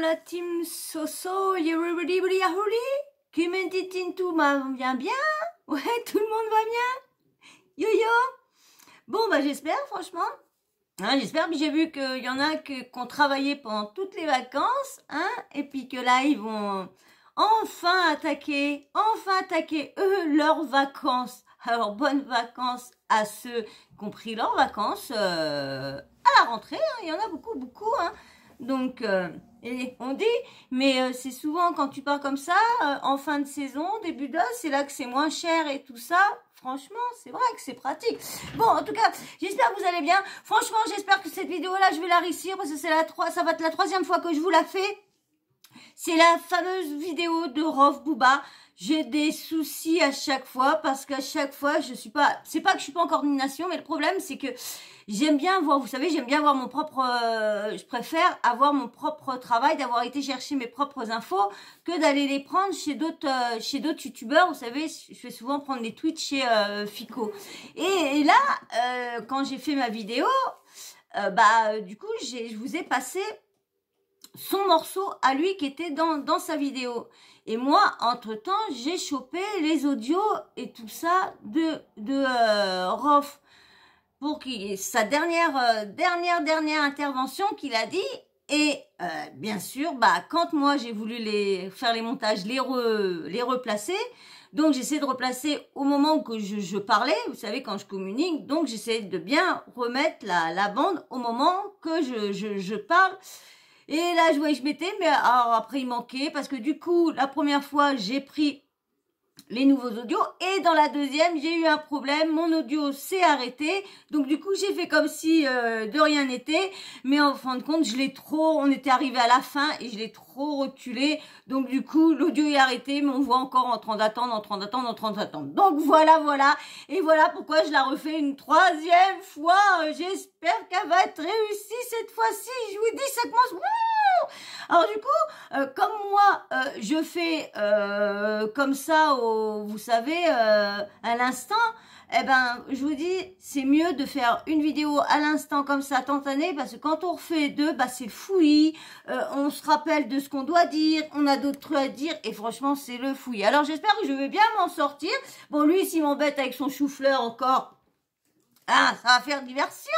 la team Soso, everybody, qui me dit tout va bien? Ouais, tout le monde va bien? Yo. Bon, bah j'espère, franchement. Hein, j'espère, mais j'ai vu qu'il y en a qui ont travaillé pendant toutes les vacances, hein, et puis que là, ils vont enfin attaquer, eux, leurs vacances. Alors, bonnes vacances à ceux qui ont pris leurs vacances à la rentrée, hein, il y en a beaucoup, hein. Donc, et on dit, mais c'est souvent quand tu pars comme ça, en fin de saison, début d'os, c'est là que c'est moins cher et tout ça. Franchement, c'est vrai que c'est pratique. Bon, en tout cas, j'espère que vous allez bien. Franchement, j'espère que cette vidéo-là, je vais la réussir parce que ça va être la 3e fois que je vous la fais. C'est la fameuse vidéo de Rof Booba. J'ai des soucis à chaque fois parce qu'à chaque fois, je suis pas, c'est pas que je suis pas en coordination, mais le problème, c'est que j'aime bien voir, vous savez, j'aime bien avoir mon propre, je préfère avoir mon propre travail, d'avoir été chercher mes propres infos que d'aller les prendre chez d'autres youtubeurs. Vous savez, je fais souvent prendre des tweets chez Fico. Et là, quand j'ai fait ma vidéo, du coup, je vous ai passé son morceau à lui qui était dans sa vidéo. Et moi, entre-temps, j'ai chopé les audios et tout ça de Rof pour sa dernière intervention qu'il a dit. Et bien sûr, quand moi j'ai voulu faire les montages, les replacer, donc j'essaie de replacer au moment où je parlais, vous savez, quand je communique, donc j'essaie de bien remettre la bande au moment que je parle. Et là, je mettais, mais alors après, il manquait, parce que du coup, la première fois, j'ai pris les nouveaux audios, et dans la deuxième, j'ai eu un problème, mon audio s'est arrêté, donc du coup, j'ai fait comme si de rien n'était, mais en fin de compte, on était arrivé à la fin, et je l'ai trop reculé, donc du coup, l'audio est arrêté, mais on voit encore en train d'attendre, donc voilà, et voilà pourquoi je la refais une 3e fois, j'espère qu'elle va être réussie cette fois-ci, je vous dis, ça commence... Alors du coup, comme moi, je fais comme ça, vous savez, à l'instant, eh ben, je vous dis, c'est mieux de faire une vidéo à l'instant comme ça, instantanée, parce que quand on refait deux, c'est le fouillis, on se rappelle de ce qu'on doit dire, on a d'autres trucs à dire, et franchement, c'est le fouillis. Alors j'espère que je vais bien m'en sortir. Bon, lui, s'il m'embête avec son chou-fleur encore... Ah, ça va faire diversion.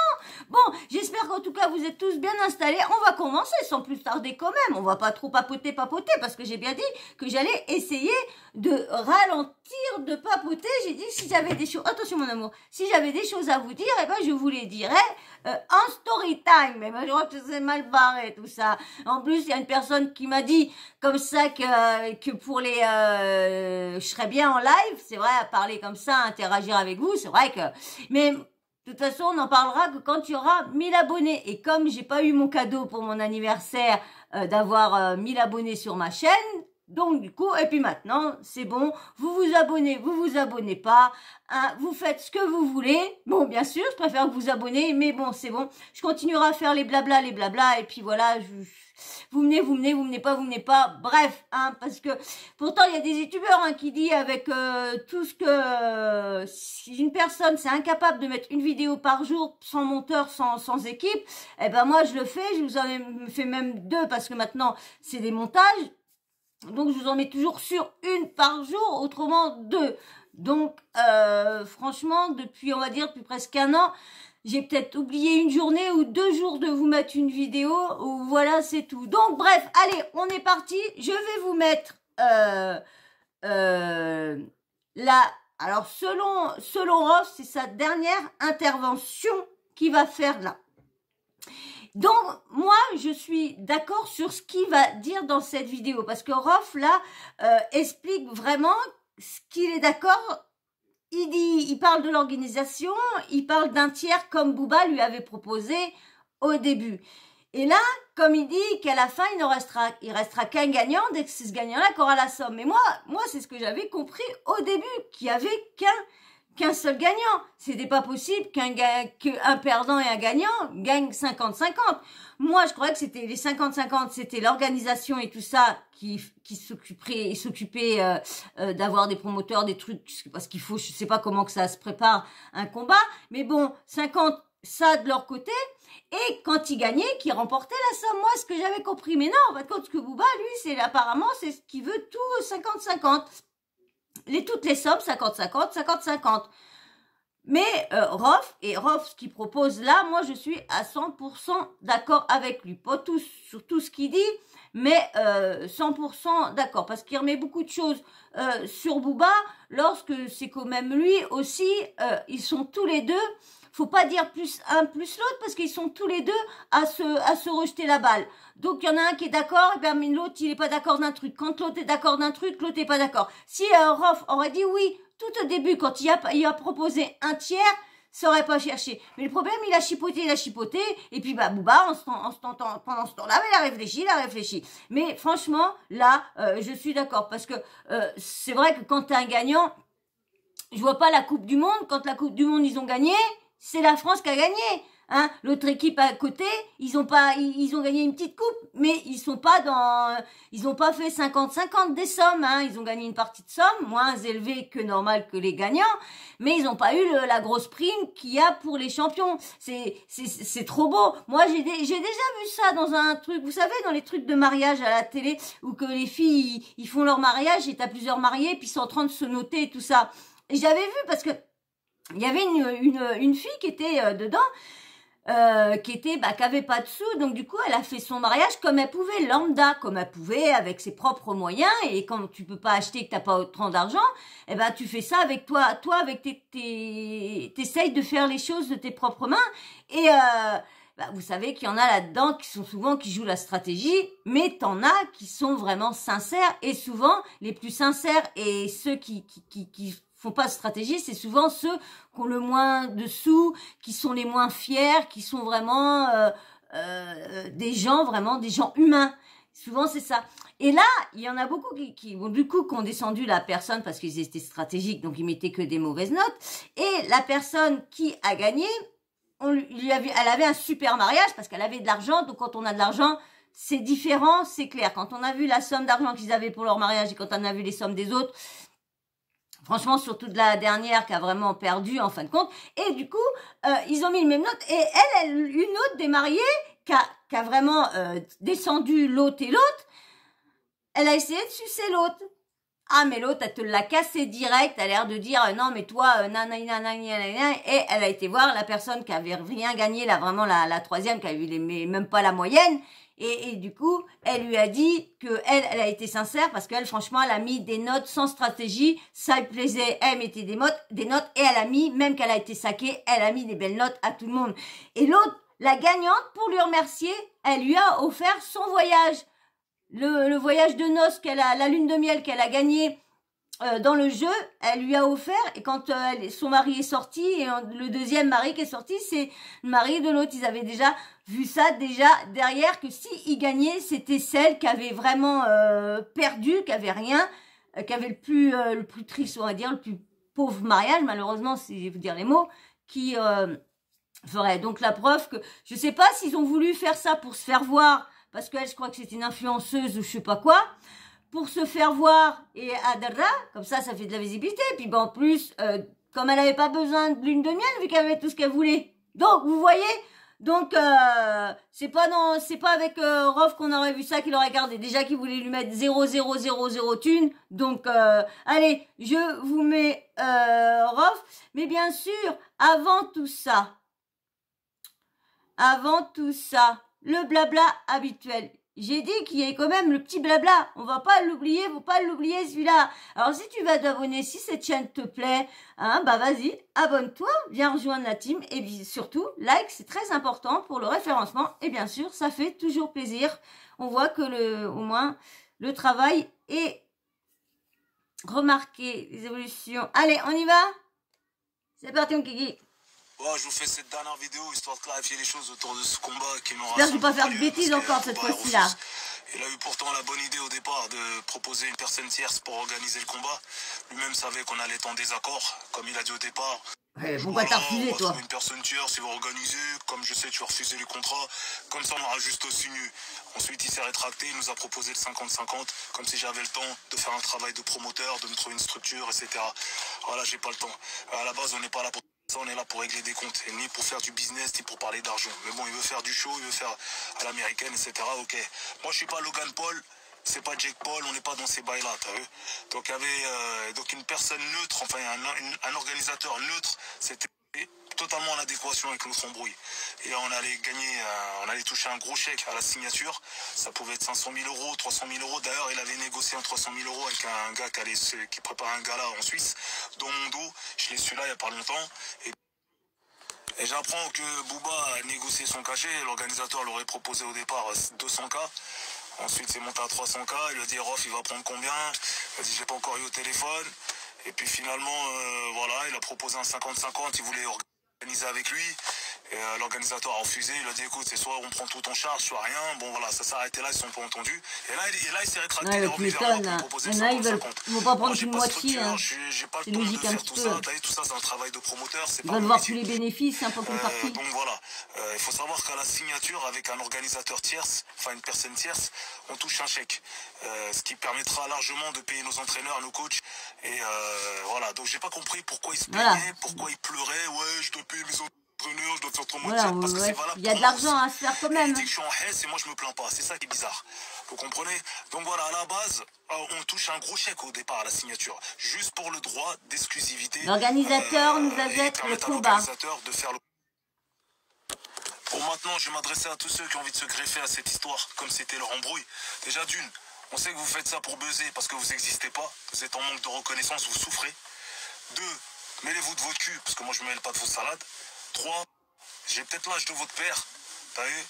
Bon, j'espère qu'en tout cas, vous êtes tous bien installés. On va commencer sans plus tarder quand même. On va pas trop papoter, parce que j'ai bien dit que j'allais essayer de ralentir, de papoter. J'ai dit si j'avais des choses... Attention mon amour. Si j'avais des choses à vous dire, eh ben, je vous les dirais en story time. Mais moi, je crois que c'est mal barré tout ça. En plus, il y a une personne qui m'a dit comme ça que pour les... je serais bien en live. C'est vrai, à parler comme ça, interagir avec vous. C'est vrai que... Mais... De toute façon, on n'en parlera que quand il y aura 1000 abonnés. Et comme j'ai pas eu mon cadeau pour mon anniversaire d'avoir 1000 abonnés sur ma chaîne, donc du coup, et puis maintenant, c'est bon, vous vous abonnez pas, hein, vous faites ce que vous voulez. Bon, bien sûr, je préfère que vous abonnez, mais bon, c'est bon. Je continuerai à faire les blabla, et puis voilà, vous venez pas, bref, hein, parce que pourtant il y a des youtubeurs hein, qui disent avec tout ce que si une personne c'est incapable de mettre une vidéo par jour sans monteur, sans équipe, eh ben moi je le fais, je vous en ai fait même 2 parce que maintenant c'est des montages, donc je vous en mets toujours sur une par jour, autrement 2. Donc franchement depuis on va dire depuis presque 1 an, j'ai peut-être oublié une journée ou 2 jours de vous mettre une vidéo, ou voilà, c'est tout. Donc, bref, allez, on est parti. Je vais vous mettre là. Alors, selon Rof, c'est sa dernière intervention qu'il va faire là. Donc, moi, je suis d'accord sur ce qu'il va dire dans cette vidéo. Parce que Rof, là, explique vraiment ce qu'il est d'accord. Il parle de l'organisation, il parle d'un tiers comme Booba lui avait proposé au début. Et là, comme il dit qu'à la fin, il restera qu'un gagnant, dès que c'est ce gagnant-là qui aura la somme. Mais moi, c'est ce que j'avais compris au début, qu'il y avait qu'un seul gagnant. C'était pas possible qu'un perdant et un gagnant gagnent 50-50. Moi, je croyais que c'était les 50-50, c'était l'organisation et tout ça qui s'occupait d'avoir des promoteurs, des trucs, parce qu'il faut, je sais pas comment que ça se prépare un combat, mais bon, 50 ça de leur côté, Et quand il gagnait, qu'il remportait la somme. Moi, ce que j'avais compris. Mais non, en fait, compte que Booba, lui, c'est apparemment, c'est ce qu'il veut tout 50-50. Toutes les sommes, 50-50, 50-50. Mais Rof, ce qu'il propose là, moi je suis à 100% d'accord avec lui. Pas tout sur tout ce qu'il dit, mais 100% d'accord. Parce qu'il remet beaucoup de choses sur Booba, lorsque c'est quand même lui aussi, ils sont tous les deux, faut pas dire plus un plus l'autre, parce qu'ils sont tous les deux à se rejeter la balle. Donc il y en a un qui est d'accord, et bien l'autre il est pas d'accord d'un truc. Quand l'autre est d'accord d'un truc, l'autre est pas d'accord. Si Rof aurait dit oui, tout au début, quand il a proposé un tiers, ça aurait pas cherché. Mais le problème, il a chipoté, et puis Booba, pendant ce temps-là, il a réfléchi. Mais franchement, là, je suis d'accord, parce que c'est vrai que quand t'es un gagnant, je vois pas la Coupe du Monde. Quand la Coupe du Monde, ils ont gagné, c'est la France qui a gagné. Hein, l'autre équipe à côté, ils ont gagné une petite coupe, mais ils ont pas fait 50-50 des sommes, hein, ils ont gagné une partie de somme, moins élevée que normal que les gagnants, mais ils ont pas eu la grosse prime qu'il y a pour les champions. C'est trop beau. Moi, j'ai déjà vu ça dans un truc, vous savez, dans les trucs de mariage à la télé, où que les filles, ils font leur mariage et t'as plusieurs mariés, puis ils sont en train de se noter et tout ça. Et j'avais vu parce que il y avait une fille qui était dedans, qui avait pas de sous, donc du coup elle a fait son mariage comme elle pouvait, lambda, comme elle pouvait, avec ses propres moyens. Et quand tu peux pas acheter, que t'as pas autant d'argent, eh ben tu fais ça avec toi avec t'essayes de faire les choses de tes propres mains. Et vous savez qu'il y en a là-dedans qui jouent la stratégie, mais t'en as qui sont vraiment sincères, et souvent les plus sincères et ceux qui font pas de stratégie, c'est souvent ceux qui ont le moins de sous, qui sont les moins fiers, qui sont vraiment des gens humains. Souvent c'est ça. Et là, il y en a beaucoup qui ont descendu la personne parce qu'ils étaient stratégiques, donc ils mettaient que des mauvaises notes. Et la personne qui a gagné, elle avait un super mariage parce qu'elle avait de l'argent. Donc quand on a de l'argent, c'est différent, c'est clair. Quand on a vu la somme d'argent qu'ils avaient pour leur mariage et quand on a vu les sommes des autres, franchement, surtout de la dernière qui a vraiment perdu en fin de compte. Et du coup, ils ont mis les mêmes notes. Et elle, une autre des mariées qui a vraiment descendu l'autre et l'autre, elle a essayé de sucer l'autre. Ah, mais l'autre, elle te l'a cassé direct. Elle a l'air de dire non, mais toi, nanana. Et elle a été voir la personne qui avait rien gagné, là, vraiment la troisième, qui a eu même pas la moyenne. Et du coup, elle lui a dit que elle a été sincère parce qu'elle, franchement, elle a mis des notes sans stratégie. Ça lui plaisait. Elle mettait des notes et elle a mis, même qu'elle a été saquée, elle a mis des belles notes à tout le monde. Et l'autre, la gagnante, pour lui remercier, elle lui a offert son voyage. Le voyage de noces la lune de miel qu'elle a gagné dans le jeu, elle lui a offert. Et quand son mari est sorti, et le deuxième mari qui est sorti, c'est le mari de l'autre. Ils avaient déjà vu ça derrière, que si il gagnait, c'était celle qui avait vraiment perdu, qui avait rien, qui avait le plus triste, on va dire, le plus pauvre mariage, malheureusement, si je veux dire les mots, qui ferait. Donc la preuve que je sais pas s'ils ont voulu faire ça pour se faire voir, parce qu'elle, je crois que c'est une influenceuse ou je sais pas quoi, pour se faire voir et adara, comme ça fait de la visibilité. Puis en plus, comme elle avait pas besoin de lune de miel, vu qu'elle avait tout ce qu'elle voulait. Donc, vous voyez, donc c'est pas avec Rof qu'on aurait vu ça, qu'il aurait gardé. Déjà qu'il voulait lui mettre 0,000 thunes. Donc, allez, je vous mets Rof. Mais bien sûr, avant tout ça, le blabla habituel. J'ai dit qu'il y ait quand même le petit blabla. On va pas l'oublier, faut pas l'oublier celui-là. Alors si tu vas t'abonner, si cette chaîne te plaît, hein, vas-y, abonne-toi, viens rejoindre la team. Et puis surtout, like, c'est très important pour le référencement. Et bien sûr, ça fait toujours plaisir. On voit que au moins, le travail est remarqué. Les évolutions. Allez, on y va? C'est parti, mon kiki. Ouais, je vous fais cette dernière vidéo histoire de clarifier les choses autour de ce combat qui m'aura. J'espère que je vais pas faire de bêtises encore cette fois-ci-là. Il a eu pourtant la bonne idée au départ de proposer une personne tierce pour organiser le combat. Lui-même savait qu'on allait être en désaccord, comme il a dit au départ. Ouais, pourquoi t'as refusé, toi? Une personne tierce, il va organiser. Comme je sais, tu as refusé le contrat. Comme ça, on aura juste signé. Ensuite, il s'est rétracté, il nous a proposé le 50-50, comme si j'avais le temps de faire un travail de promoteur, de me trouver une structure, etc. Voilà, j'ai pas le temps. À la base, on n'est pas là pour on est là pour régler des comptes, et ni pour faire du business, ni pour parler d'argent. Mais bon, il veut faire du show, il veut faire à l'américaine, etc. Ok. Moi, je suis pas Logan Paul, c'est pas Jake Paul, on n'est pas dans ces bails-là, t'as vu. Donc, il y avait donc une personne neutre, enfin, un organisateur neutre, c'était totalement en adéquation avec notre embrouille. Et on allait gagner, on allait toucher un gros chèque à la signature. Ça pouvait être 500 000 euros, 300 000 euros. D'ailleurs, il avait négocié en 300 000 euros avec un gars qui prépare un gala en Suisse, dans mon dos. Je l'ai su là il n'y a pas longtemps. Et j'apprends que Booba a négocié son cachet. L'organisateur l'aurait proposé au départ 200K. Ensuite, c'est monté à 300K. Il lui a dit, Rof, il va prendre combien? Il a dit, j'ai pas encore eu au téléphone. Et puis finalement, voilà, il a proposé un 50-50. Il voulait organiser avec lui. Et l'organisateur a refusé. Il a dit, écoute, c'est soit on prend tout en charge, soit rien. Bon, voilà, ça s'est arrêté là. Ils ne sont pas entendus. Et là, il s'est rétracté. Ouais, Il est tu revenu vers moi m'étonnes, pour me hein. proposer Il y en a, ils 50-50. vont pas prendre Moi, j'ai qu'une pas de moitié, structure. hein. J'ai pas le C'est temps de logique un faire petit tout peu. ça. T'as vu, tout ça, c'est un travail de promoteur. C'est Ils pas veulent mon voir métier. tous les bénéfices, un peu comme parti. Donc voilà, il faut savoir qu'à la signature avec un organisateur tierce, enfin une personne tierce, on touche un chèque. Ce qui permettra largement de payer nos entraîneurs, nos coachs. Et voilà, donc j'ai pas compris pourquoi ils se plaignaient, Voilà. pourquoi ils pleuraient. Ouais, je dois payer mes entraîneurs, je dois faire trop Voilà, moitié. Parce que c'est ouais. valable Il y a pour de moi l'argent aussi. à se faire quand Et il même. dit que je suis en haisse et moi je me plains pas. C'est ça qui est bizarre. Vous comprenez? Donc voilà, à la base, on touche un gros chèque au départ à la signature. Juste pour le droit d'exclusivité. L'organisateur nous Et achète le permettre à combat. l'organisateur de faire le... Bon, maintenant, je vais m'adresser à tous ceux qui ont envie de se greffer à cette histoire, comme c'était leur embrouille. Déjà d'une, on sait que vous faites ça pour buzzer parce que vous n'existez pas. Vous êtes en manque de reconnaissance, vous souffrez. Deux, mêlez-vous de votre cul, parce que moi je me mêle pas de vos salades. Trois, j'ai peut-être l'âge de votre père. T'as vu?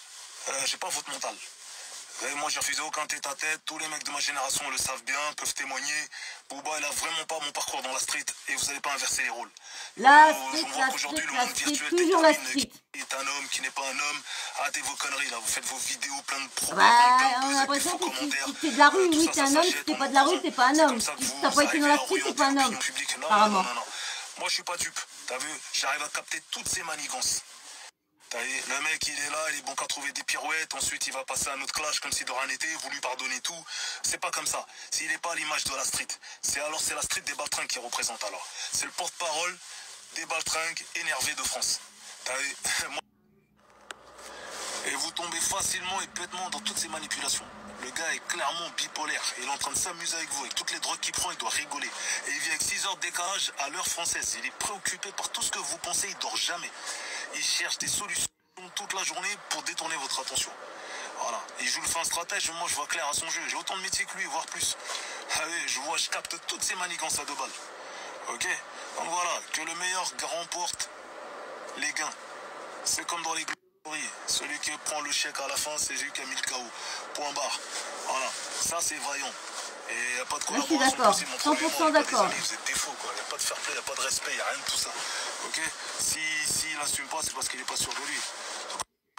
J'ai pas votre mental. Moi, j'ai refusé aucun tête-à-tête. Tous les mecs de ma génération le savent bien, peuvent témoigner. Booba, il a vraiment pas mon parcours dans la street et vous n'allez pas inverser les rôles. La Je street, vois la qu'aujourd'hui, street, le la monde street, virtuel toujours la détermine street. qui est un homme, qui n'est pas un homme. Arrêtez vos conneries, là. Vous faites vos vidéos, plein de propagande, Bah, plein de on a buzz, l'impression faux que commentaires. si t'es de la rue, Tout oui, ça, t'es ça un homme. Si s'achète t'es en pas de la rue, opposant. t'es pas un C'est homme. comme ça que Si vous t'as pas été dans la arrivez à street, t'es orienter pas un homme. l'opinion publique. Non, Apparemment. non. Moi, je suis pas dupe. T'as vu? J'arrive à capter toutes ces manigances. Le mec, il est là, il est bon qu'à trouver des pirouettes, ensuite il va passer un autre clash comme si de rien n'était, vous lui pardonnez tout. C'est pas comme ça. S'il n'est pas à l'image de la street, c'est la street des baltringues qui représente alors. C'est le porte-parole des baltringues énervés de France. T'as vu? Et vous tombez facilement et bêtement dans toutes ces manipulations. Le gars est clairement bipolaire. Il est en train de s'amuser avec vous. Avec toutes les drogues qu'il prend, il doit rigoler. Et il vit avec 6 heures de décalage à l'heure française. Il est préoccupé par tout ce que vous pensez. Il dort jamais. Il cherche des solutions toute la journée pour détourner votre attention. Voilà. Il joue le fin stratège. Moi, je vois clair à son jeu. J'ai autant de métier que lui, voire plus. Ah oui, je capte toutes ces manigances à 2 balles. Ok? Donc voilà. Que le meilleur remporte les gains. C'est comme dans les glories. Celui qui prend le chèque à la fin, c'est celui qui a mis le KO. Point barre. Voilà. Ça, c'est vaillant. Et il n'y a pas de Là, je suis collaboration d'accord. possible entre les 100% membres. d'accord. Vous êtes des faux, quoi. Il n'y a pas de fair play, il n'y a pas de respect, il n'y a rien de tout ça. Ok? S'il n'assume pas, c'est parce qu'il n'est pas sûr de lui.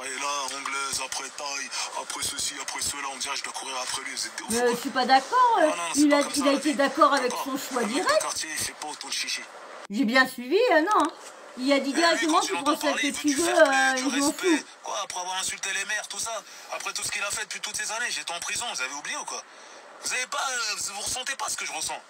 Et là, anglaise, après taille, après ceci, après cela, on dirait que je dois courir après lui. Vous êtes des ouf, Mais quoi. je suis pas d'accord. Non, non, c'est Il pas a, comme il ça, a la été vie. d'accord avec D'accord. son choix Un mec de direct. quartier, il fait pas autant de chichi. J'ai bien suivi, non. Il a dit Et lui, directement, quand il tu entend prends celle parler, que il veut tu du veux, fair play, du je m'en respect. fous. Quoi, après avoir insulté les maires, tout ça. Après tout ce qu'il a fait depuis toutes ces années, j'étais en prison, vous avez oublié ou quoi? Vous ressentez pas ce que je ressens.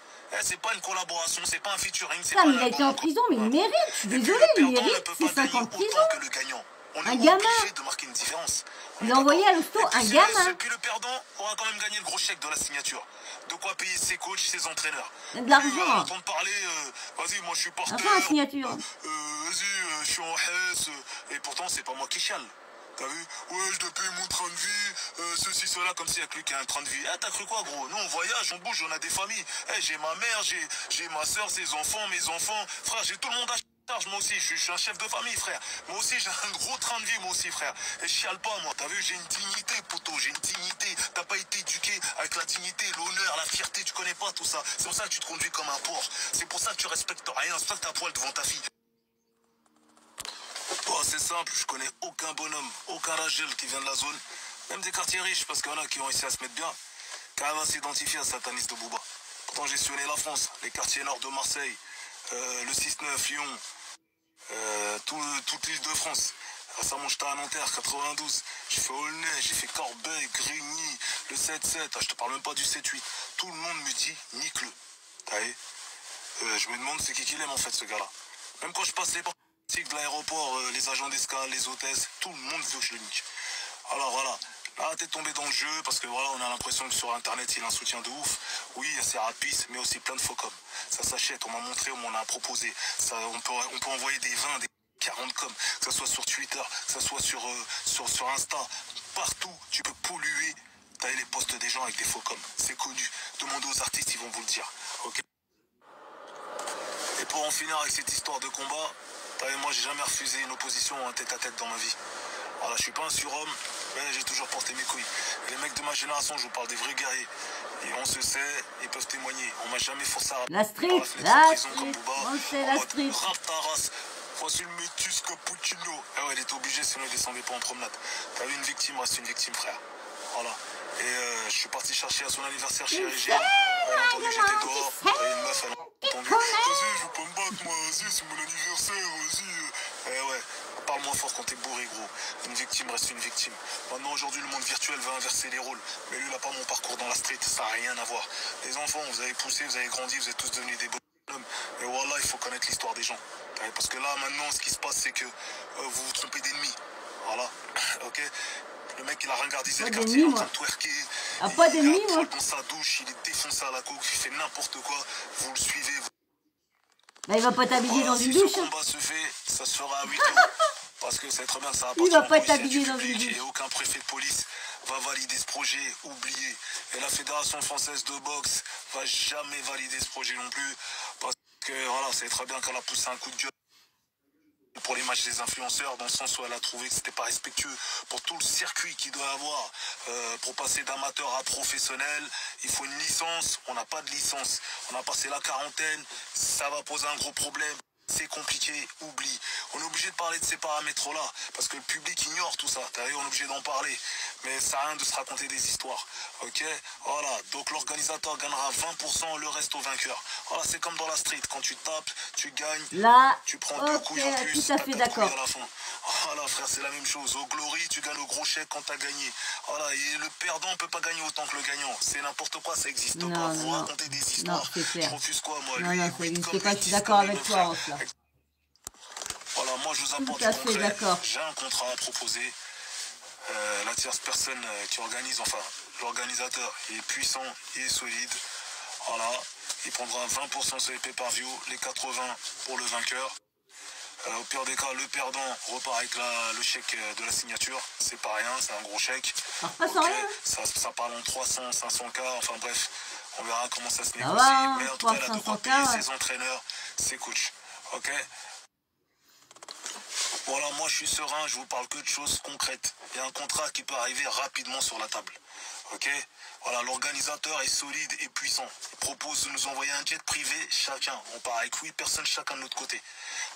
C'est pas une collaboration, c'est pas un featuring, c'est Putain, pas mais un il a été album. en prison, mais il mérite. Je suis Et puis désolée, le il perdant ne mérite peut ses pas gagner 50 prisons. autant que le gagnant. On Un est gamin. obligé de marquer une différence. Il a envoyé à l'hosto un gamin. Puis le perdant aura quand même gagné le gros chèque de la signature. De quoi payer ses coachs, ses entraîneurs. Il y a de l'argent. Lui, va entendre parler, vas-y, moi je suis porteur. Enfin, la signature. Vas-y, je suis en hesse. Et pourtant, c'est pas moi qui chiale. T'as vu? Ouais, je dois payer mon train de vie, ceci, cela, comme s'il y a que lui qui a un train de vie. Eh, t'as cru quoi, gros? Nous, on voyage, on bouge, on a des familles. Eh, j'ai ma mère, j'ai ma soeur, ses enfants, mes enfants. Frère, j'ai tout le monde à charge, moi aussi. Je suis un chef de famille, frère. Moi aussi, j'ai un gros train de vie, moi aussi, frère. Et je chiale pas, moi. T'as vu? J'ai une dignité, poteau. J'ai une dignité. T'as pas été éduqué avec la dignité, l'honneur, la fierté. Tu connais pas tout ça. C'est pour ça que tu te conduis comme un porc. C'est pour ça que tu respectes rien. C'est pour ça que t'as un poil devant ta fille. Bon, c'est simple, je connais aucun bonhomme, aucun Rachel qui vient de la zone, même des quartiers riches, parce qu'il y en a qui ont réussi à se mettre bien, qui arrivent à s'identifier à sataniste de Booba. Pourtant, j'ai sillonné la France, les quartiers nord de Marseille, le 6-9, Lyon, toute l'île de France. Récemment, j'étais à Nanterre, 92. J'ai fait Aulnay, j'ai fait Corbeil, Grigny, le 7-7. Je te parle même pas du 7-8. Tout le monde me dit, nique-le. Je me demande c'est qui qu'il aime en fait, ce gars-là. Même quand je passe les portes, de l'aéroport, les agents d'escale, les hôtesses, tout le monde veut que je le nique. Alors voilà, là t'es tombé dans le jeu parce que voilà, on a l'impression que sur internet il y a un soutien de ouf. Oui, il y a ces rapistes, mais aussi plein de faux coms. Ça s'achète, on m'a montré, on m'en a proposé. Ça, on peut envoyer des 20, des 40 coms, que ce soit sur Twitter, que ce soit sur Insta, partout, tu peux polluer. T'as les posts des gens avec des faux coms, c'est connu. Demandez aux artistes, ils vont vous le dire. Ok. Et pour en finir avec cette histoire de combat, moi j'ai jamais refusé une opposition ou un tête-à-tête dans ma vie. Voilà, je suis pas un surhomme, mais j'ai toujours porté mes couilles. Les mecs de ma génération, je vous parle des vrais guerriers. Et on se sait, ils peuvent témoigner. On m'a jamais forcé à la street, comme Booba, on sait la street. Rap ta race. Voici le métis cappuccino. Ah ouais, il était obligé, sinon il descendait pas en promenade. T'as vu, une victime reste une victime, frère. Voilà. Et je suis parti chercher à son anniversaire chez Régine. Elle a entendu que j'étais dehors. Et une meuf, elle a entendu. Vas-y, je veux pas me battre, moi. Vas-y, c'est mon anniversaire. Vas-y. Eh ouais. Parle moins fort quand t'es bourré, gros. Une victime reste une victime. Maintenant, aujourd'hui, le monde virtuel va inverser les rôles. Mais lui, il n'a pas mon parcours dans la street. Ça n'a rien à voir. Les enfants, vous avez poussé, vous avez grandi, vous êtes tous devenus des bonhommes. Et voilà, il faut connaître l'histoire des gens. Parce que là, maintenant, ce qui se passe, c'est que vous vous trompez d'ennemis. Voilà. Ok. Le mec, il a ringardisé le quartier, il est en train de twerker. Ah, pas d'ennemis, moi. Dans sa douche, il est défoncé à la coke, il fait n'importe quoi. Vous le suivez. Bah, il va pas t'habiller dans une si douche. Si ce combat se fait, ça se fera à 8 ans. Parce que c'est très bien, ça va il va pas t'habiller dans une douche. Et aucun préfet de police va valider ce projet, oublié. Et la Fédération française de boxe va jamais valider ce projet non plus. Parce que voilà, c'est très bien qu'elle a poussé un coup de gueule pour les matchs des influenceurs, dans le sens où elle a trouvé que c'était pas respectueux pour tout le circuit qu'il doit avoir. Pour passer d'amateur à professionnel, il faut une licence. On n'a pas de licence. On a passé la quarantaine, ça va poser un gros problème. C'est compliqué, oublie. On est obligé de parler de ces paramètres-là, parce que le public ignore tout ça. T'as vu, on est obligé d'en parler. Mais ça sert à rien de se raconter des histoires. Ok. Voilà. Donc l'organisateur gagnera 20%, le reste au vainqueur. Voilà, c'est comme dans la street. Quand tu tapes, tu gagnes. Là, tu prends deux couilles en plus. Tout à fait d'accord. Voilà, frère, c'est la même chose. Au Glory, tu gagnes au gros chèque quand t'as gagné. Voilà, et le perdant ne peut pas gagner autant que le gagnant. C'est n'importe quoi, ça n'existe pas. Vous racontez des histoires. Non, c'est clair. Je refuse quoi, moi? Non, lui, non, ça n'existe pas. Je suis d'accord avec toi, Ross, là. Voilà, moi je vous apporte tout à fait d'accord. J'ai un contrat à proposer. La tierce personne qui organise, enfin l'organisateur, il est puissant, il est solide. Voilà, il prendra 20% sur les pay-per-view, les 80 pour le vainqueur. Au pire des cas, le perdant repart avec le chèque de la signature. C'est pas rien, c'est un gros chèque. Ça parle en 300, 500K, enfin bref, on verra comment ça se négocie. Mais en tout cas, elle a de quoi payer ses entraîneurs, ses coachs. Ok. Voilà, moi je suis serein, je vous parle que de choses concrètes. Il y a un contrat qui peut arriver rapidement sur la table. Ok. Voilà, l'organisateur est solide et puissant. Il propose de nous envoyer un jet privé chacun. On part avec 8 personnes chacun de notre côté.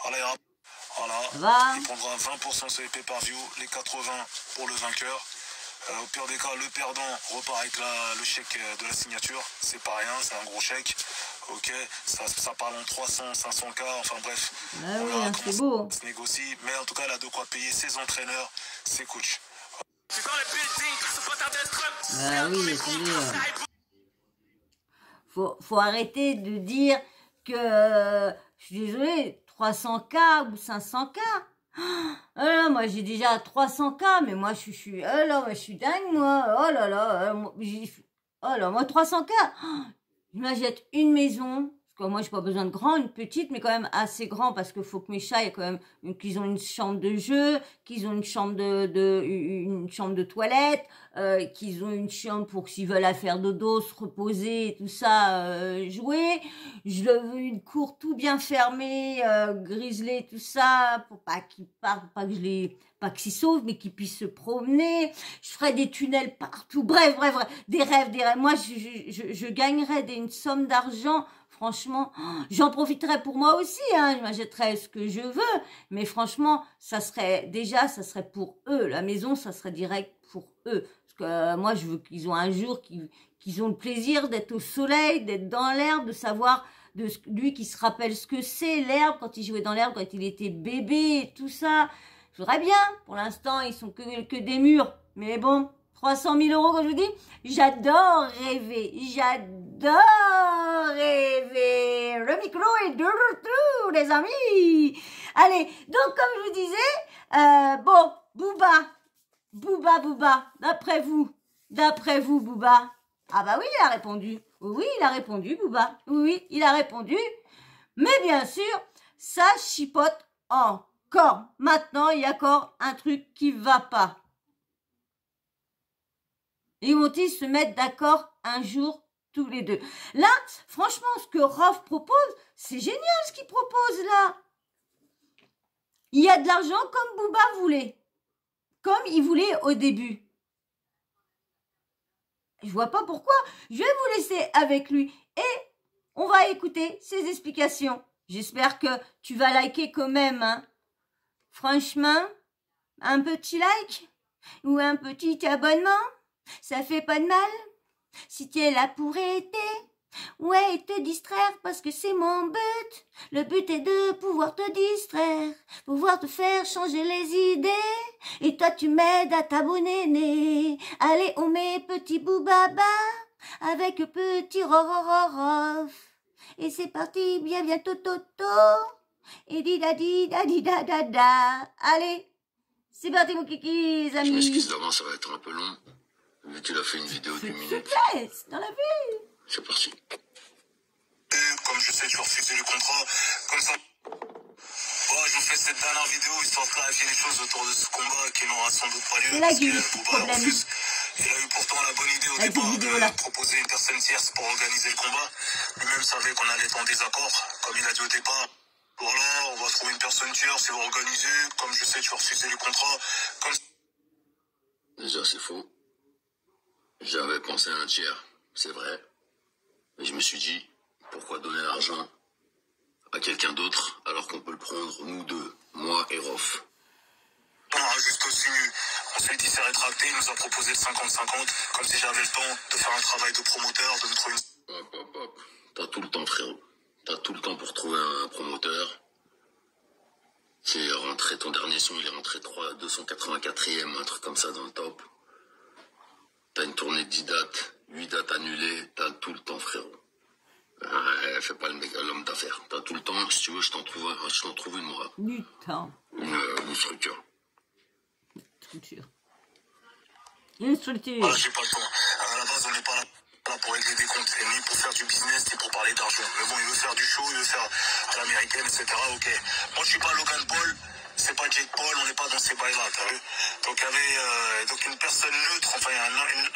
Voilà, il prendra 20% sur les pay-per-view, les 80 pour le vainqueur. Au pire des cas, le perdant repart avec le chèque de la signature. C'est pas rien, c'est un gros chèque. Ok, ça parle en 300, 500K, enfin bref. Ah oui, c'est beau. Ça se négocie, mais en tout cas, elle a de quoi payer ses entraîneurs, ses coachs. Ah oui, faut arrêter de dire que, je suis désolée, 300K ou 500K. Oh là, moi j'ai déjà 300K, mais moi je suis dingue, moi. Oh là là, moi 300K. Je m'achète une maison. Parce que moi, j'ai pas besoin de grand, une petite, mais quand même assez grand, parce qu'il faut que mes chats aient quand même qu'ils ont une chambre de jeu, qu'ils ont une chambre une chambre de toilette, qu'ils ont une chambre pour s'ils veulent faire dodo, se reposer, tout ça, jouer. Je veux une cour tout bien fermée, griselée, tout ça, pour pas qu'ils partent, pas qu'ils s'y sauvent, mais qu'ils puissent se promener. Je ferai des tunnels partout. Bref, des rêves. Moi, je gagnerais une somme d'argent. Franchement, j'en profiterai pour moi aussi, hein. Je m'achèterai ce que je veux, mais franchement, ça serait pour eux. La maison, ça serait direct pour eux. Parce que moi, je veux qu'ils ont un jour, qu'ils ont le plaisir d'être au soleil, d'être dans l'herbe, de savoir lui qui se rappelle ce que c'est l'herbe, quand il jouait dans l'herbe, quand il était bébé et tout ça. Je voudrais bien. Pour l'instant, ils sont que des murs. Mais bon, 300 000 €, comme je vous dis, j'adore rêver. J'adore de rêver. Le micro est de retour, les amis. Allez, donc comme je vous disais, bon, Booba, d'après vous, Booba. Ah bah oui, il a répondu. Oui, il a répondu, Booba. Oui, il a répondu. Mais bien sûr, ça chipote encore. Maintenant, il y a encore un truc qui va pas. Ils vont-ils se mettre d'accord un jour tous les deux? Là, franchement, ce que Rof propose, c'est génial ce qu'il propose là. Il y a de l'argent comme Booba voulait. Comme il voulait au début. Je vois pas pourquoi. Je vais vous laisser avec lui et on va écouter ses explications. J'espère que tu vas liker quand même. Hein. Franchement, un petit like ou un petit abonnement, ça fait pas de mal. Si tu es là pour aider, ouais, et te distraire parce que c'est mon but. Le but est de pouvoir te distraire, pouvoir te faire changer les idées. Et toi tu m'aides à t'abonner. Allez, on met petit Boubaba avec petit Rorororof. Et c'est parti, bien bientôt Toto. Et di-da-di-da-di-da-da-da. Allez, c'est parti mon kiki, les amis. Je m'excuse d'avance, ça va être un peu long. Vu qu'il a fait une vidéo d'une S'il te minute. plaît, c'est dans la vue. C'est parti. Comme je sais, tu as refusé le contrat. Comme ça. Bon, je vous fais cette dernière vidéo histoire de clarifier les choses autour de ce combat qui n'aura sans doute pas lieu. C'est là Parce qu'il y a que eu ce Booba problème. refuse. Il a eu pourtant la bonne idée au Avec cette départ vidéo-là. de proposer une personne tierce pour organiser le combat. Lui-même savait qu'on allait être en désaccord, comme il a dit au départ. Voilà, on va trouver une personne tierce et va organiser. Comme je sais, tu as refusé le contrat. Comme... Déjà, c'est faux. J'avais pensé à un tiers, c'est vrai. Mais je me suis dit, pourquoi donner l'argent à quelqu'un d'autre alors qu'on peut le prendre, nous deux, moi et Rof. On a juste aussi, ensuite il s'est rétracté, il nous a proposé le 50-50, comme si j'avais le temps de faire un travail de promoteur, de me trouver une... Hop. T'as tout le temps, frérot. T'as tout le temps pour trouver un promoteur. C'est rentré, ton dernier son, il est rentré 284e, un truc comme ça dans le top. T'as une tournée de 10 dates, 8 dates annulées, t'as tout le temps, frérot. Fais pas le mec l'homme d'affaires. T'as tout le temps, si tu veux, je t'en trouve une, moi. Du temps. Une structure. Une structure. Voilà, j'ai pas le temps. À la base, on n'est pas là pour régler des comptes, et ni pour faire du business, ni pour parler d'argent. Mais bon, il veut faire du show, il veut faire à l'américaine, etc. Ok. Moi, je suis pas Logan Paul, c'est pas Jake Paul, on n'est pas dans ces bails-là, t'as vu? Donc, il y avait donc une personne neutre, enfin,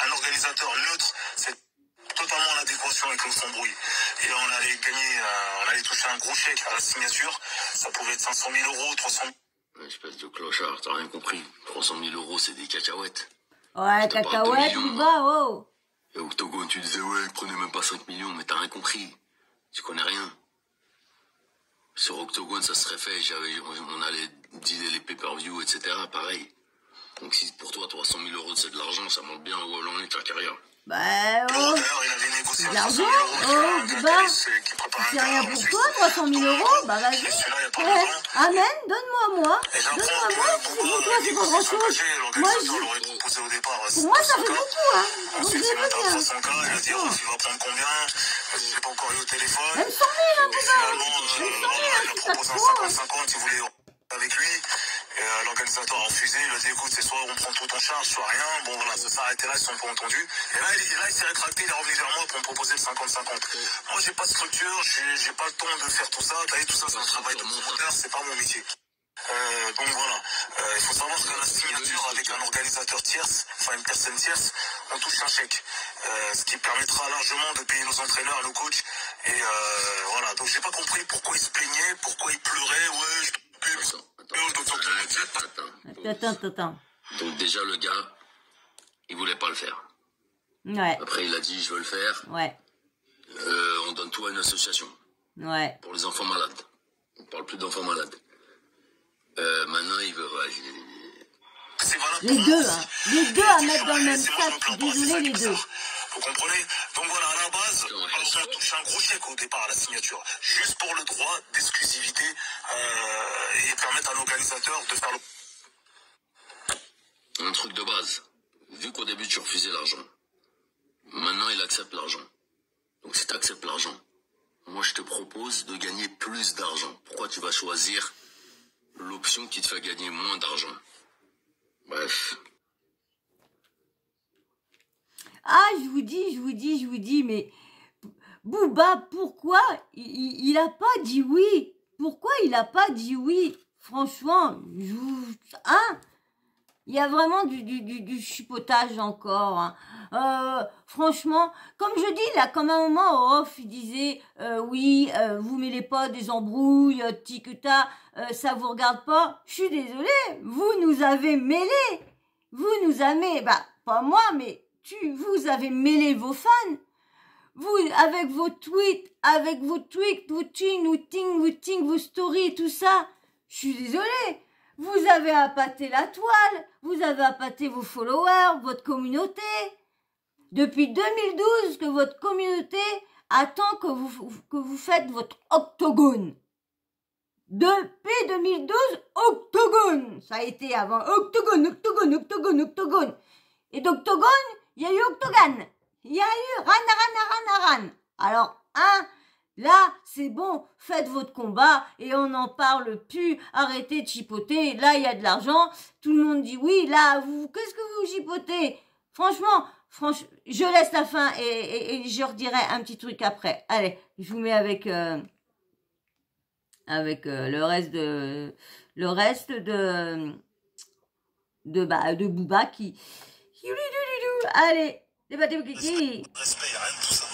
un organisateur neutre, c'est totalement en adéquation avec notre embrouille. Et on allait gagner, on allait toucher un gros chèque à la signature. Ça pouvait être 500 000 euros, 300 000. Espèce de clochard, t'as rien compris. 300 000 euros, c'est des cacahuètes. Ouais, te parle de cacahuète, millions, Booba, oh. Et Octogone, tu disais, ouais, il prenait même pas 5 millions, mais t'as rien compris. Tu connais rien. Sur Octogone, ça serait fait, on allait dealer les pay-per-view, etc. Pareil. Donc si pour toi, 300 000 euros, c'est de l'argent, ça montre bien où on est ta carrière. Bah, oh. D'ailleurs, il avait négocié De l'argent, oh, Booba. C'est rien pour toi, 300 000 euros, bah vas-y. Amen, donne-moi moi. Donne-moi moi, pour toi c'est pas grand-chose. Moi, pour moi ça fait beaucoup, hein. Donc je veux bien. Il a dit, il va prendre combien? Je l'ai pas encore eu au téléphone. Même 100 000, hein, Booba. Finalement, il a proposé un 50-50, il voulait avec lui. Et l'organisateur a refusé, il a dit écoute, c'est soit on prend tout en charge, soit rien. Bon voilà, ça s'est arrêté là, ils sont pas entendus. Et là, il s'est rétracté, il est revenu vers moi pour me proposer le 50-50. Moi, j'ai pas de structure, j'ai pas le temps de faire tout ça. T'as vu, tout ça, c'est un travail de promoteur, c'est pas mon métier. Donc voilà, il faut savoir qu'à la signature avec un organisateur tierce, enfin une personne tierce, on touche un chèque. Ce qui permettra largement de payer nos entraîneurs, nos coachs. Et voilà, donc j'ai pas compris pourquoi il se plaignait, pourquoi il pleurait, ouais, je Attends. Donc déjà, le gars, il voulait pas le faire. Ouais. Après, il a dit, je veux le faire. Ouais. On donne tout à une association. Ouais. Pour les enfants malades. On parle plus d'enfants malades. Maintenant, il veut... Les deux, hein. Les deux à mettre dans le même sac. Je suis désolé, les deux. Vous comprenez? Donc voilà, à la base, on touche un gros chèque au départ à la signature. Juste pour le droit d'exclusivité et permettre à l'organisateur de faire le... Un truc de base. Vu qu'au début, tu refusais l'argent. Maintenant, il accepte l'argent. Donc si tu acceptes l'argent, moi je te propose de gagner plus d'argent. Pourquoi tu vas choisir l'option qui te fait gagner moins d'argent? Bref. Ah, je vous dis, mais Booba, pourquoi il a pas dit oui? Pourquoi il a pas dit oui? Franchement, hein? Il y a vraiment du chipotage encore. Hein. Franchement, comme je dis, là, comme à un moment, off, il disait, oui, vous mêlez pas des embrouilles, tic-tac, ça vous regarde pas. Je suis désolée, vous nous avez mêlés. Vous nous avez, bah, pas moi, mais vous avez mêlé vos fans. Vous, avec vos tweets, vos stories, tout ça. Je suis désolée. Vous avez appâté la toile, vous avez appâté vos followers, votre communauté. Depuis 2012 que votre communauté attend que vous faites votre octogone. Depuis 2012, octogone. Ça a été avant octogone. Et d'octogone, il y a eu octogone. Il y a eu ran. Alors, là, c'est bon, faites votre combat et on n'en parle plus. Arrêtez de chipoter. Là, il y a de l'argent. Tout le monde dit oui. Là, qu'est-ce que vous chipotez? Franchement, je laisse la fin et je redirai un petit truc après. Allez, je vous mets avec le reste de Booba qui allez, débattez vos kiki. Respect, y a rien de tout ça.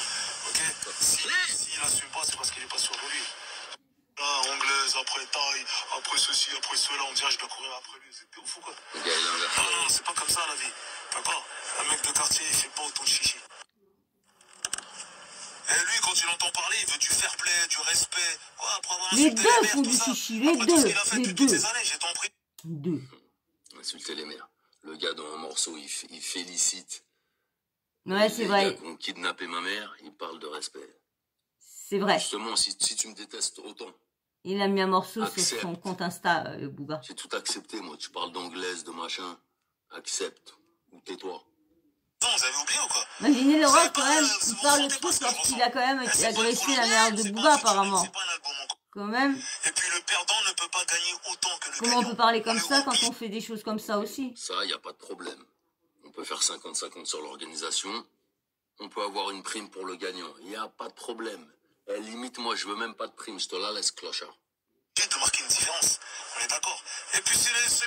Ok? S'il n'assume pas, c'est parce qu'il est pas sûr de lui. Là, anglaise, après taille, après ceci, après cela, on dirait que je dois courir après lui. C'est ouf ou quoi? Non, c'est pas comme ça la vie. D'accord? Un mec de quartier, il fait pas autant de chichi. Et lui, quand il entend parler, il veut du fair play, du respect. Quoi, après avoir Les insulté deux les font mères, du tout ça. chichi, les Après tout ce deux, qu'il a fait les depuis toutes deux. ces années, j'ai tant pris. Deux. Insulter les mères. Le gars dans un morceau, il félicite. Ouais, c'est Les vrai. gars qui ont kidnappé ma mère, ils parlent de respect. C'est vrai. Justement, si tu me détestes autant. Il a mis un morceau sur Accepte. son compte Insta, le Booba. J'ai tout accepté, moi. Tu parles d'anglaise, de machin. Accepte. Ou tais-toi. Non, vous avez oublié ou quoi? Imaginez le rock, quand même, vous il parle de ressentez pas trucs ce que je lorsqu'il ressens. a quand même C'est pas une agressé la colonie, mère de c'est pas Booba, un featuring, apparemment. c'est pas un album encore. Quand même. Et puis le perdant ne peut pas gagner autant que le Comment on gagnant. peut parler comme est ça quand obligé. on fait des choses comme ça aussi? Ça, y a pas de problème. On peut faire 50-50 sur l'organisation. On peut avoir une prime pour le gagnant. Y a pas de problème. Eh, limite, moi, je veux même pas de prime. Je te la laisse, clochard. De marquer une différence, on est d'accord. Et puis,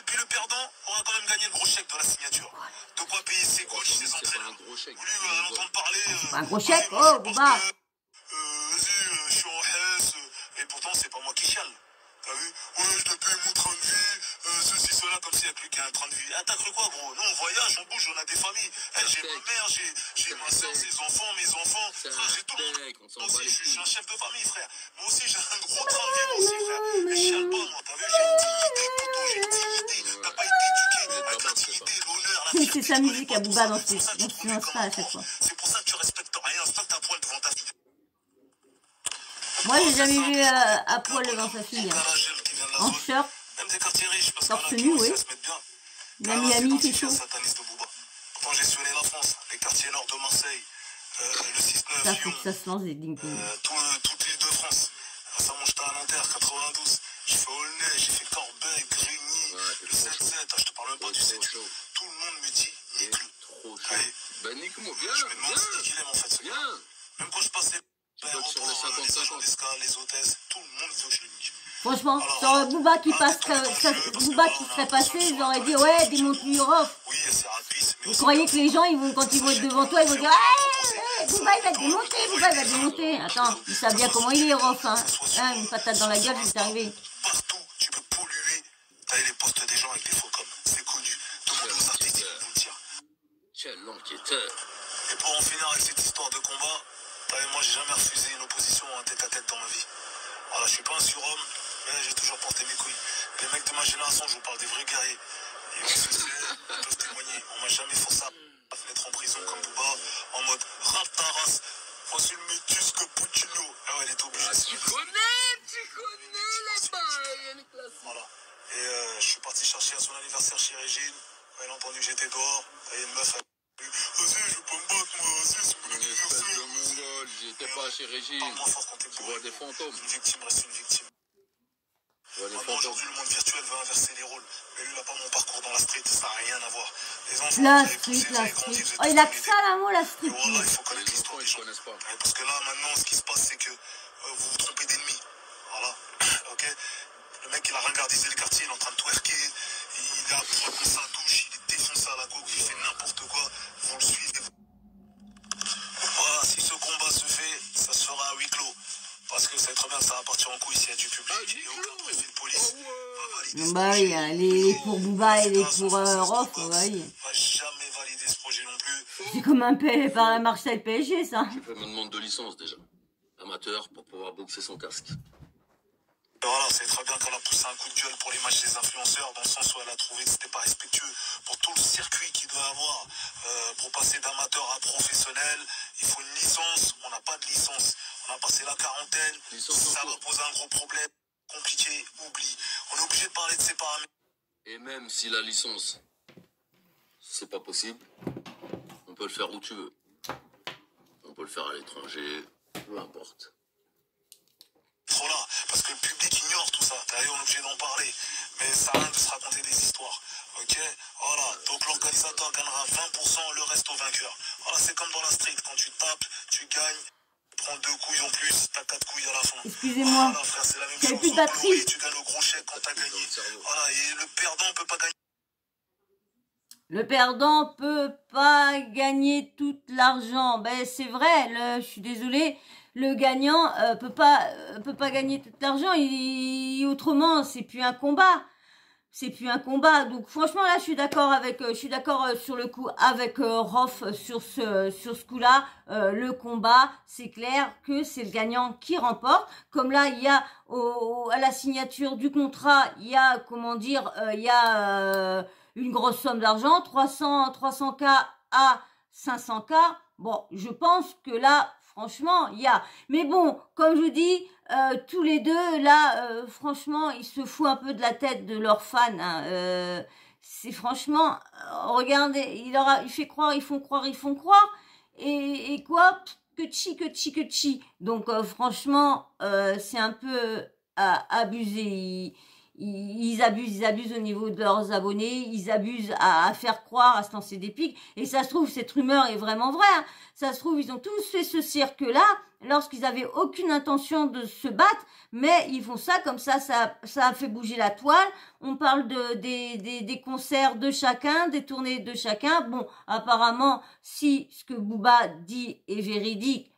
puis le perdant aura quand même gagné le gros chèque de la signature. De quoi payer ses coachs, ses C'est pas entraîneurs. un gros chèque. Lui, à l'entendre parler. C'est pas un gros chèque, oh, Booba. Vas-y, je suis en Hesse. Et pourtant, c'est pas moi qui chiale. T'as vu? Ouais, je te paye mon train de vie, ceci, cela, comme s'il n'y a plus qu'un train de vie. Ah, t'as cru quoi, gros? Nous, on voyage, on bouge, on a des familles. Hey, j'ai ma mère, j'ai ma soeur, ses enfants, mes enfants. Frère, j'ai tout le monde. Moi aussi, je suis un chef de famille, frère. Moi aussi, j'ai un gros train de vie, moi aussi, frère. Mais je chiale pas, moi. T'as vu? J'ai une dignité, poto, j'ai une dignité. T'as pas été éduqué avec la dignité, l'honneur, la fierté. C'est sa musique à Booba dans C'est pour ça que tu te ses conduis comme Insta un à chaque con. fois. C'est pour ça que tu respectes rien. C'est toi que t'as poil devant ta fille. Moi, j'ai jamais vu à poil devant sa fille. En short, Même des quartiers riches, parce torse qu'on a nu, qui oui. aussi à se mettre bien. La Miami, c'est chaud. Sataniste de Booba. Pourtant, j'ai suivi la France, les quartiers nord de Marseille, le 6-9, Ça faut Lyon, que ça se lance des ding-ding. toute l'île de France. Récemment, j'étais à Nanterre, 92. J'ai fait Aulnay, j'ai fait Corbeil, Grigny, le 7-7. Je te parle même pas du 7. Tout le monde me dit, nique-le. Trop chaud. Allez, Ben, nique-moi, je me demande viens. c'est qui qu'il aime en fait, ce gars. Viens. Même quand je passais sur les 50, les agents d'escale, les hôtesses, tout le monde veut que je le nique. Franchement, sur Booba qui Booba qui serait passé, ils auraient dit ouais, démonte-lui Europe. Oui, c'est rapide, mais Vous croyez que les gens, quand ils vont être devant toi, ils vont dire ouais, Booba il va te démonter, Booba il va te démonter. Attends, ils savent bien comment il est Europe, hein. Une patate dans la gueule, c'est arrivé. partout, tu peux polluer. T'as les postes des gens avec des faux coms, c'est connu. Demandez aux artistes, ils vont le dire. Quel enquêteur. Et pour en finir avec cette histoire de combat, moi j'ai jamais refusé une opposition en tête-à-tête dans ma vie. Voilà, je suis pas un surhomme, mais j'ai toujours porté mes couilles. Les mecs de ma génération, je vous parle des vrais guerriers. Ils peuvent témoigner. On m'a jamais forcé à me mettre en prison comme Booba, en mode rap ta race. Voici le métus que Puccino. Ah ouais, il était obligé. Tu connais les bails. Voilà. Et je suis parti chercher à son anniversaire chez Régine. Quand elle a entendu que j'étais dehors, il y a une meuf. Vas-y, je veux pas me battre, moi. Vas-y, c'est mon anniversaire. t'es pas chez Régine. Parle moins fort quand t'es Tu bourré. vois des fantômes. Une victime reste une victime. Tu vois des Maintenant, fantômes. aujourd'hui, le monde virtuel veut inverser les rôles. Mais lui, il n'a pas mon parcours dans la street, ça n'a rien à voir. Les enfants, La vous avez poussé, street, vous la avez grandi, street. vous êtes Oh, tous il a comme que des ça, là, moi, la Mais street. voilà, il faut Les connaître enfants, l'histoire des ils gens. connaissent pas. Parce que là, maintenant, ce qui se passe, c'est que vous vous trompez d'ennemi. Voilà. Ok. Le mec, il a ringardisé le quartier, il est en train de twerker. Il a pris sa douche, il est défoncé à la coke, il fait n'importe quoi. Vous le suivez. Voilà, si ce combat se fait, ça se fera à huis clos. Parce que c'est très bien, ça va partir en couille s'il y a du public. Il n'y a aucun préfet de police. Va valider ce Bah projet. oui, hein, les pour Booba et les Grâce pour aux Françaises Rof, de boxe, oui. va jamais valider ce projet non plus. C'est comme un par Marseille PSG, ça. J'ai fait ma demande de licence déjà. Amateur pour pouvoir boxer sans casque. Voilà, c'est très bien qu'elle a poussé un coup de gueule pour les matchs des influenceurs, dans le sens où elle a trouvé que c'était pas respectueux pour tout le circuit qu'il doit avoir. Pour passer d'amateur à professionnel, il faut une licence. On n'a pas de licence. On a passé la quarantaine. Ça va poser un gros problème. Compliqué, oublie. On est obligé de parler de ces paramètres. Et même si la licence, c'est pas possible, on peut le faire où tu veux. On peut le faire à l'étranger, peu importe. Trop là, parce que le public ignore tout ça. D'ailleurs, on est obligé d'en parler. Mais ça a rien de se raconter des histoires. Ok? Voilà. Donc l'organisateur gagnera 20%, le reste au vainqueur. Voilà, c'est comme dans la street. Quand tu tapes, tu gagnes. Tu prends 2 couilles en plus, t'as 4 couilles à la fin. Excusez-moi. Voilà, frère, c'est la même J'avais chose. plus de Au batterie. Glory, tu gagnes au gros chèque quand t'as gagné. Voilà, et le perdant peut pas gagner. Le perdant peut pas gagner tout l'argent. Ben c'est vrai, je suis désolée. Le gagnant peut pas gagner tout l'argent. Autrement, c'est plus un combat. C'est plus un combat. Donc franchement là, je suis d'accord sur le coup avec Rof sur ce coup-là. Le combat, c'est clair que c'est le gagnant qui remporte. Comme là, il y a à la signature du contrat, il y a une grosse somme d'argent, 300K à 500K. Bon, je pense que là, franchement, il y a. Mais bon, comme je vous dis, tous les deux, là, franchement, ils se foutent un peu de la tête de leurs fans. Hein. C'est franchement, regardez, ils font croire. Et quoi? Que chi. Donc, franchement, c'est un peu abusé. Ils abusent au niveau de leurs abonnés, ils abusent à faire croire, à se lancer des pics, et ça se trouve, cette rumeur est vraiment vraie, hein. Ça se trouve, ils ont tous fait ce cirque-là, lorsqu'ils avaient aucune intention de se battre, mais ils font ça, comme ça a fait bouger la toile, on parle des concerts de chacun, des tournées de chacun, bon, apparemment, si ce que Booba dit est véridique,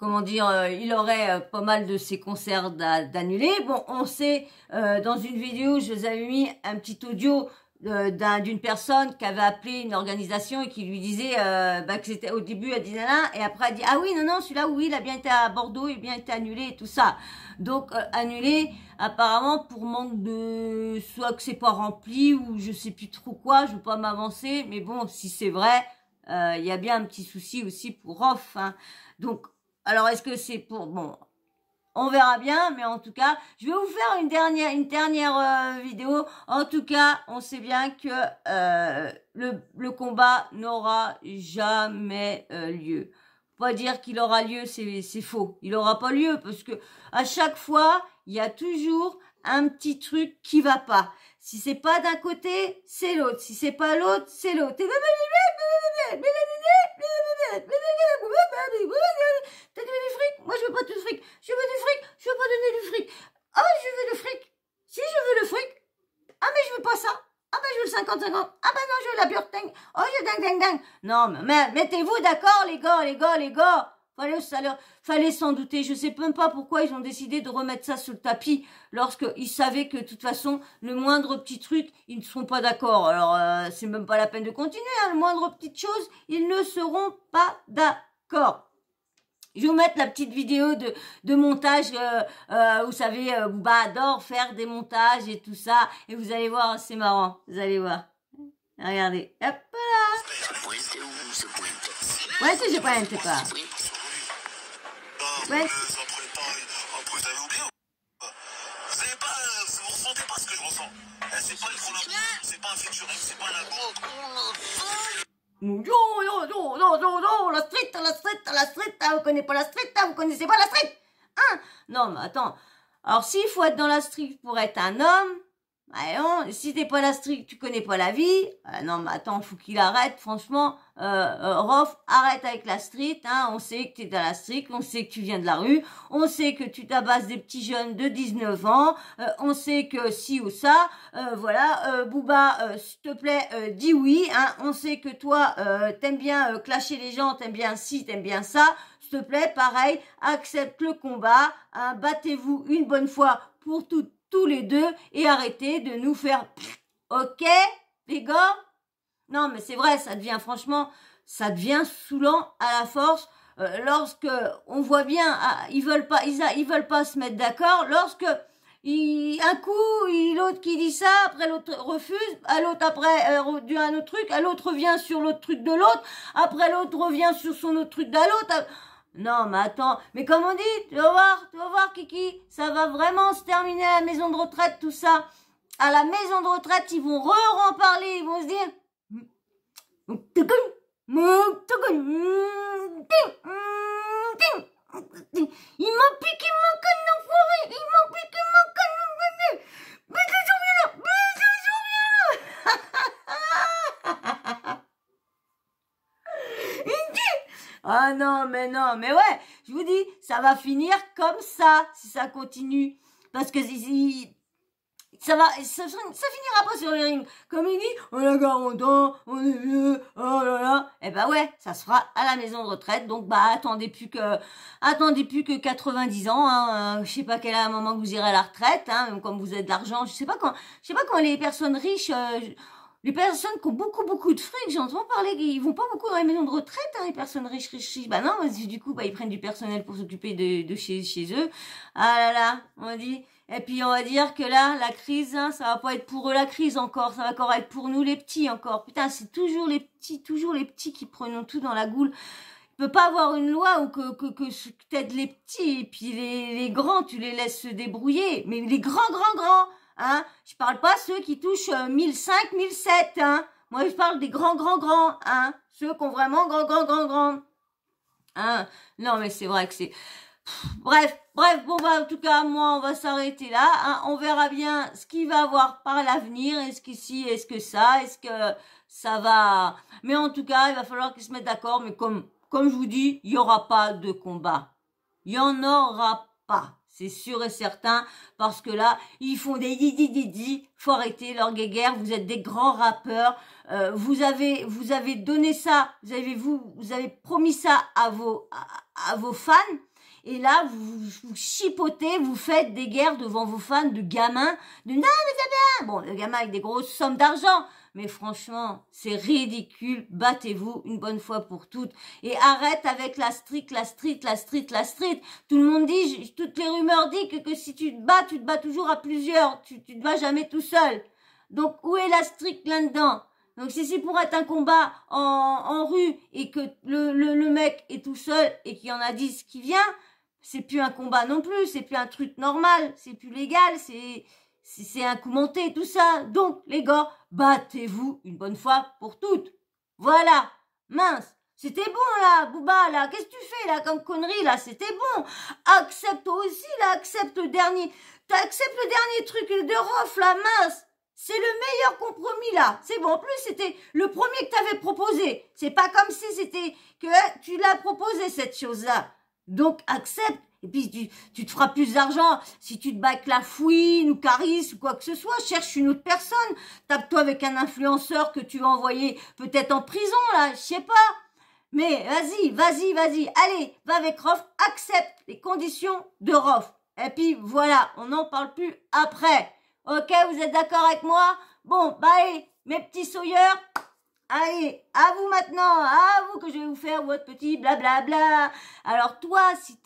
il aurait pas mal de ses concerts d'annulés. Bon, on sait, dans une vidéo, je vous avais mis un petit audio d'une personne qui avait appelé une organisation et qui lui disait que c'était au début, elle dit nana, et après elle dit ah oui, non, celui-là, oui, il a bien été à Bordeaux, il a bien été annulé et tout ça. Donc, annulé, apparemment, pour manque de... soit que c'est pas rempli ou je sais plus trop quoi, je veux pas m'avancer, mais bon, si c'est vrai, il y a bien un petit souci aussi pour Rof, hein. Donc, alors, est-ce que c'est pour... Bon, on verra bien, mais en tout cas, je vais vous faire une dernière vidéo. En tout cas, on sait bien que le combat n'aura jamais lieu. Pas dire qu'il aura lieu, c'est faux. Il aura pas lieu, parce que à chaque fois, il y a toujours un petit truc qui va pas. Si c'est pas d'un côté, c'est l'autre. Si c'est pas l'autre, c'est l'autre. T'as donné du fric? Moi, je veux pas de fric. Je veux du fric. Je veux pas donner du fric. Ah, je veux le fric. Si je veux le fric. Ah, mais je veux pas ça. Ah, ben, je veux le 50-50. Ah, ben, non, je veux la burtang. Oh, je ding. Non, mais mettez-vous d'accord, les gars. Fallait s'en douter. Je sais même pas pourquoi ils ont décidé de remettre ça sur le tapis lorsqu'ils savaient que de toute façon, le moindre petit truc, ils ne seront pas d'accord. Alors, c'est même pas la peine de continuer. Hein. Le moindre petite chose, ils ne seront pas d'accord. Je vais vous mettre la petite vidéo de montage. Vous savez, Booba adore faire des montages et tout ça. Et vous allez voir, c'est marrant. Vous allez voir. Regardez. Hop là. Ouais, c'est j'ai pas un pas. Ouais. Vous avez oublié? Vous avez pas, vous ressentez pas ce que je ressens. C'est pas une collab, c'est pas un featuring, c'est pas un album. La street, hein, vous connaissez pas la street, hein, vous connaissez pas la street, hein. Non, mais attends. Alors, s'il faut être dans la street pour être un homme, non, si t'es pas la street, tu connais pas la vie. Non, mais attends, faut qu'il arrête, franchement. Rof, arrête avec la street, hein. On sait que t'es dans la street, on sait que tu viens de la rue, on sait que tu tabasses des petits jeunes de 19 ans, on sait que si ou ça, voilà, Booba, s'il te plaît, dis oui, hein. On sait que toi, t'aimes bien clasher les gens, t'aimes bien ci, t'aimes bien ça. S'il te plaît, pareil, accepte le combat, hein. Battez-vous une bonne fois pour tous les deux et arrêtez de nous faire ok les gars. Non mais c'est vrai, ça devient franchement, ça devient saoulant à la force lorsque on voit bien ils veulent pas se mettre d'accord, lorsque un coup l'autre qui dit ça, après l'autre refuse, à l'autre après dit un autre truc, à l'autre revient sur l'autre truc de l'autre, après l'autre revient sur son autre truc de l'autre. Non, mais attends, mais comme on dit, tu vas voir, Kiki, ça va vraiment se terminer à la maison de retraite, tout ça. À la maison de retraite, ils vont en parler, ils vont se dire, il m'a piqué mon canne d'enfoiré, il m'a piqué mon canne d'enfoiré, mais je souviens là. Ah non, mais ouais, je vous dis, ça va finir comme ça, si ça continue. Parce que ça finira pas sur les rings. Comme il dit, on a 40 ans, on est vieux, oh là là. Eh ben ouais, ça se fera à la maison de retraite. Donc bah attendez plus que 90 ans, hein. Je sais pas quel est le moment que vous irez à la retraite, hein, même comme vous avez de l'argent. Je sais pas quand les personnes riches, les personnes qui ont beaucoup de fric, j'entends parler qu'ils vont pas beaucoup dans les maisons de retraite, hein, les personnes riches. Bah non, du coup, bah ils prennent du personnel pour s'occuper de chez eux. Ah là là, on dit. Et puis on va dire que là, la crise, hein, ça va pas être pour eux la crise encore, ça va encore être pour nous les petits encore. Putain, c'est toujours les petits qui prenons tout dans la goule. Il peut pas avoir une loi où que t'aides les petits et puis les grands, tu les laisses se débrouiller. Mais les grands, hein, je parle pas ceux qui touchent 1005, 1007, hein. Moi, je parle des grands, hein. Ceux qui ont vraiment grand. Hein. Non, mais c'est vrai que c'est... Bref, bon bah en tout cas moi on va s'arrêter là, hein. On verra bien ce qu'il va avoir par l'avenir, est-ce que ça va, mais en tout cas il va falloir qu'ils se mettent d'accord, mais comme je vous dis, il y aura pas de combat, il y en aura pas, c'est sûr et certain, parce que là ils font des faut arrêter leur guéguerre, vous êtes des grands rappeurs, vous avez donné ça, vous avez promis ça à vos fans. Et là, vous chipotez, vous faites des guerres devant vos fans de gamins, non, mais c'est bien. Bon, le gamin avec des grosses sommes d'argent. Mais franchement, c'est ridicule. Battez-vous une bonne fois pour toutes. Et arrête avec la street. Tout le monde dit, toutes les rumeurs disent que si tu te bats toujours à plusieurs. Tu te bats jamais tout seul. Donc, où est la street là-dedans? Donc si c'est pour être un combat en rue et que le mec est tout seul et qu'il y en a 10 qui viennent, c'est plus un combat non plus, c'est plus un truc normal, c'est plus légal, c'est un coup monté, tout ça. Donc les gars, battez-vous une bonne fois pour toutes. Voilà, mince. C'était bon là, Booba, là, qu'est-ce que tu fais là comme connerie là, c'était bon. Accepte aussi là, accepte le dernier truc de Rof là, mince. C'est le meilleur compromis là. C'est bon. En plus, c'était le premier que tu avais proposé. C'est pas comme si c'était que tu l'as proposé cette chose-là. Donc, accepte. Et puis, tu te feras plus d'argent si tu te bats avec la Fouine ou Caris ou quoi que ce soit. Cherche une autre personne. Tape-toi avec un influenceur que tu vas envoyer peut-être en prison là. Je sais pas. Mais vas-y. Allez, va avec Rof. Accepte les conditions de Rof. Et puis, voilà. On n'en parle plus après. Ok, vous êtes d'accord avec moi? Bon, bah allez, mes petits sauyeurs, allez, à vous maintenant, à vous que je vais vous faire votre petit blablabla. Alors toi, si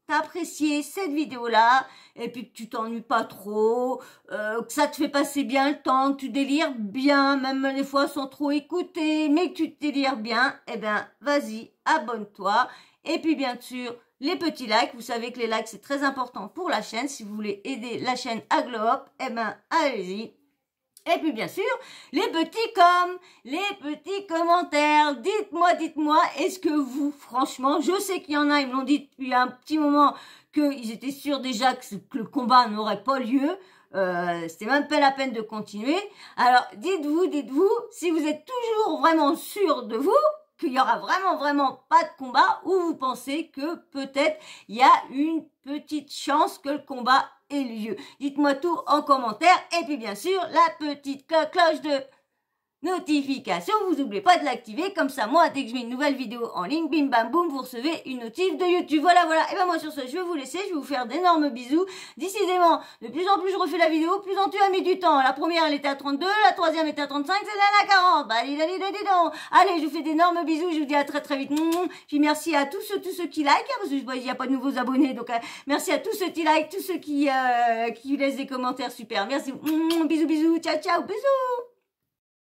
t'as apprécié cette vidéo-là, et puis que tu t'ennuies pas trop, que ça te fait passer bien le temps, que tu délires bien, même des fois sans trop écouter, mais que tu te délires bien, eh ben, vas-y, abonne-toi. Et puis bien sûr, les petits likes, vous savez que les likes c'est très important pour la chaîne. Si vous voulez aider la chaîne à glow up, eh ben allez-y. Et puis bien sûr, les petits commentaires. Dites-moi, est-ce que vous, franchement, je sais qu'il y en a, ils me l'ont dit depuis un petit moment qu'ils étaient sûrs déjà que le combat n'aurait pas lieu. C'était même pas la peine de continuer. Alors, dites-vous, si vous êtes toujours vraiment sûr de vous, qu'il y aura vraiment pas de combat, ou vous pensez que peut-être il y a une petite chance que le combat ait lieu. Dites-moi tout en commentaire. Et puis bien sûr, la petite cloche de notification, vous n'oubliez pas de l'activer, comme ça moi dès que je mets une nouvelle vidéo en ligne, bim bam boum, vous recevez une notif de YouTube. Voilà, et ben moi sur ce je vais vous laisser, je vais vous faire d'énormes bisous. Décidément, de plus en plus je refais la vidéo, plus en plus elle met du temps. La première elle était à 32, la troisième était à 35, c'est là à 40. Bah dis donc. Allez, je vous fais d'énormes bisous, je vous dis à très vite. Puis merci à tous ceux qui like, parce que je vois il n'y a pas de nouveaux abonnés, donc merci à tous ceux qui like, tous ceux qui laissent des commentaires super. Merci, bisous, ciao, bisous.